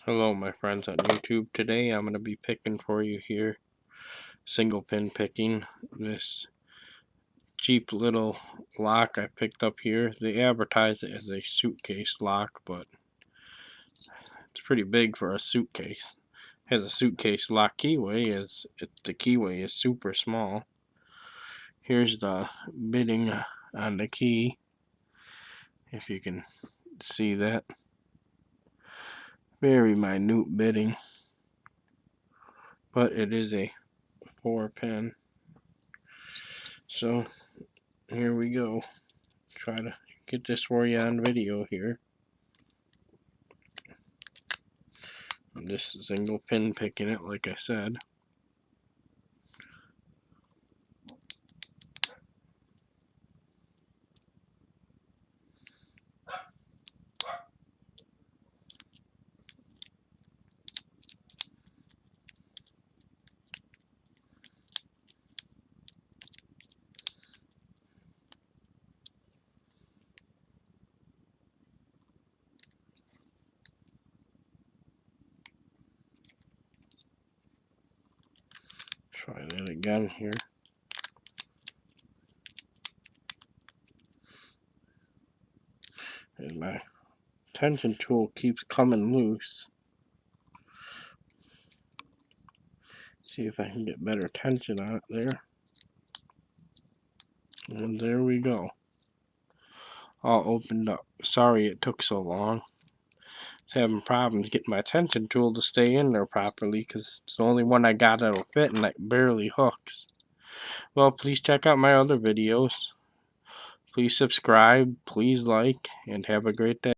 Hello my friends on YouTube. Today I'm going to be picking for you here, single pin picking, this cheap little lock I picked up here. They advertise it as a suitcase lock, but it's pretty big for a suitcase. It has a suitcase lock keyway, the keyway is super small. Here's the bidding on the key, if you can see that. Very minute bidding, but it is a 4-pin. So here we go. Try to get this for you on video here. I'm just single pin picking it, like I said. Try that again here. And my tension tool keeps coming loose. See if I can get better tension on it there. And there we go. All opened up. Sorry it took so long. I was having problems getting my tension tool to stay in there properly because it's the only one I got that'll fit and it barely hooks. Well, please check out my other videos. Please subscribe, please like, and have a great day.